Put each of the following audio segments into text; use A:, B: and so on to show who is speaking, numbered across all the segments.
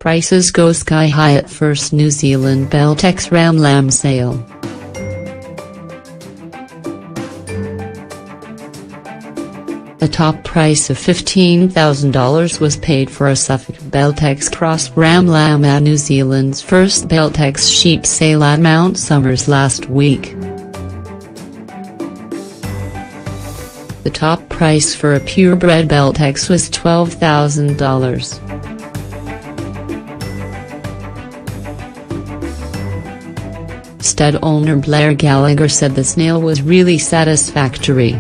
A: Prices go sky high at first New Zealand Beltex Ram Lamb sale. A top price of $15,000 was paid for a Suffolk Beltex Cross Ram Lamb at New Zealand's first Beltex sheep sale at Mount Somers last week. The top price for a purebred Beltex was $12,000. Stud owner Blair Gallagher said the sale was really satisfactory.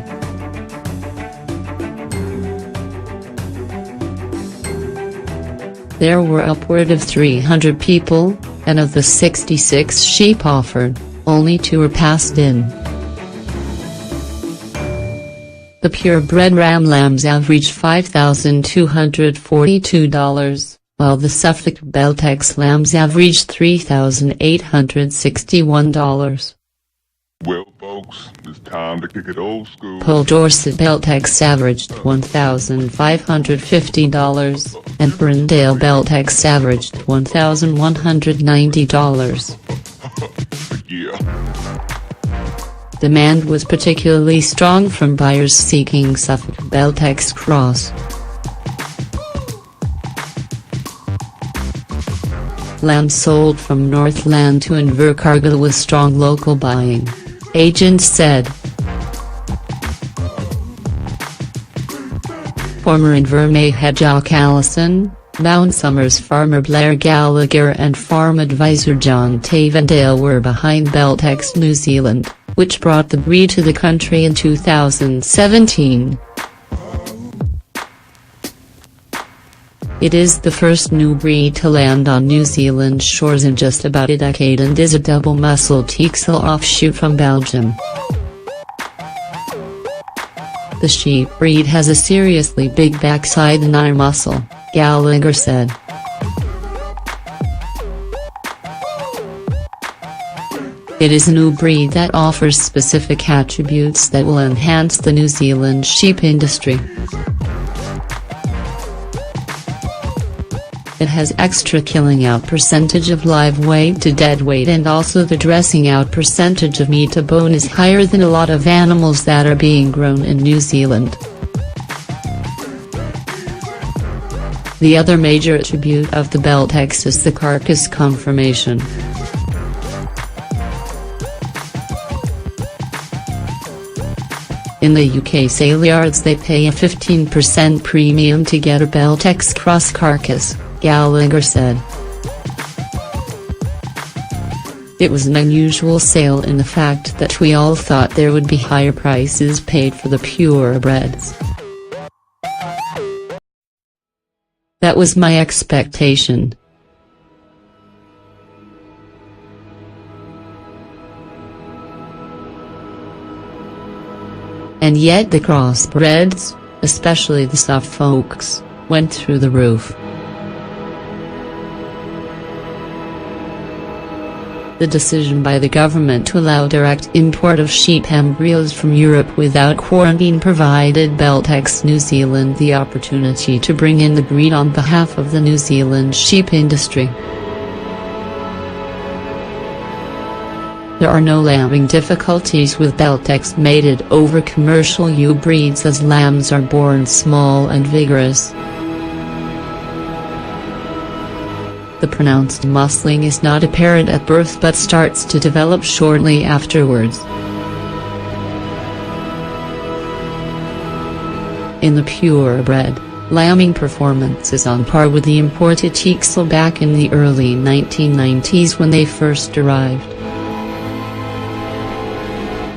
A: There were upward of 300 people, and of the 66 sheep offered, only 2 were passed in. The purebred Ram Lambs averaged $5,242, while the Suffolk Beltex Lambs averaged $3,861.
B: Well folks, it's time to kick it old school.
A: Pole Dorset Beltex averaged $1,550, and Ferndale Beltex averaged $1,190.
B: Yeah.
A: Demand was particularly strong from buyers seeking Suffolk Beltex Cross. Lambs sold from Northland to Invercargill with strong local buying, agents said. Former Invermay head Jock Allison, Mount Somers farmer Blair Gallagher and farm advisor John Tavendale were behind Beltex New Zealand, which brought the breed to the country in 2017. It is the first new breed to land on New Zealand shores in just about a decade and is a double-muscled Texel offshoot from Belgium. The sheep breed has a seriously big backside and eye muscle, Gallagher said. It is a new breed that offers specific attributes that will enhance the New Zealand sheep industry. It has extra killing out percentage of live weight to dead weight, and also the dressing out percentage of meat to bone is higher than a lot of animals that are being grown in New Zealand. The other major attribute of the Beltex is the carcass conformation. In the UK sale yards they pay a 15% premium to get a Beltex Cross carcass, Gallagher said. It was an unusual sale in the fact that we all thought there would be higher prices paid for the purebreds. That was my expectation. And yet the crossbreds, especially the Suffolks, went through the roof. The decision by the government to allow direct import of sheep embryos from Europe without quarantine provided Beltex New Zealand the opportunity to bring in the breed on behalf of the New Zealand sheep industry. There are no lambing difficulties with Beltex mated over commercial ewe breeds, as lambs are born small and vigorous. The pronounced muscling is not apparent at birth but starts to develop shortly afterwards. In the purebred, lambing performance is on par with the imported Texel back in the early 1990s when they first arrived.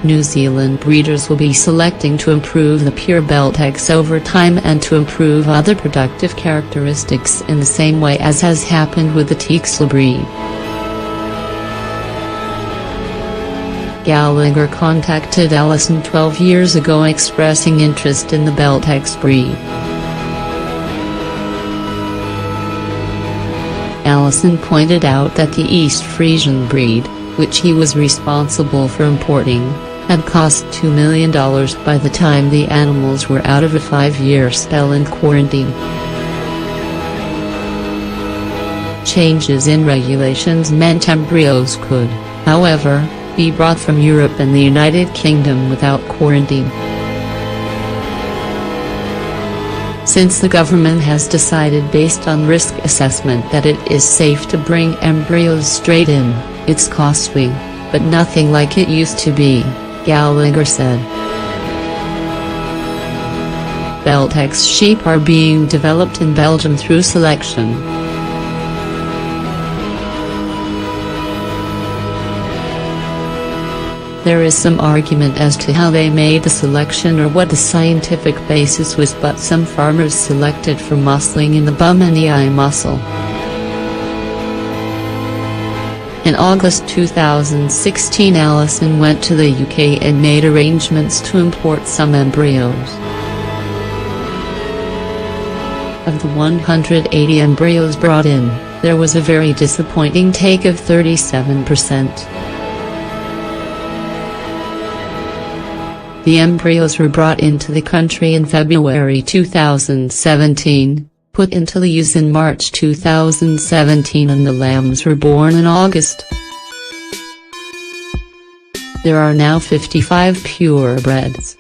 A: New Zealand breeders will be selecting to improve the pure Beltex over time and to improve other productive characteristics in the same way as has happened with the Texel breed. Gallagher contacted Allison 12 years ago expressing interest in the Beltex breed. Allison pointed out that the East Frisian breed, which he was responsible for importing, had cost $2 million by the time the animals were out of a 5-year spell in quarantine. Changes in regulations meant embryos could, however, be brought from Europe and the United Kingdom without quarantine. Since the government has decided based on risk assessment that it is safe to bring embryos straight in, it's costly, but nothing like it used to be, Gallagher said. Beltex sheep are being developed in Belgium through selection. There is some argument as to how they made the selection or what the scientific basis was, but some farmers selected for muscling in the bum and the eye muscle. In August 2016, Alison went to the UK and made arrangements to import some embryos. Of the 180 embryos brought in, there was a very disappointing take of 37%. The embryos were brought into the country in February 2017, put into use in March 2017, and the lambs were born in August. There are now 55 purebreds.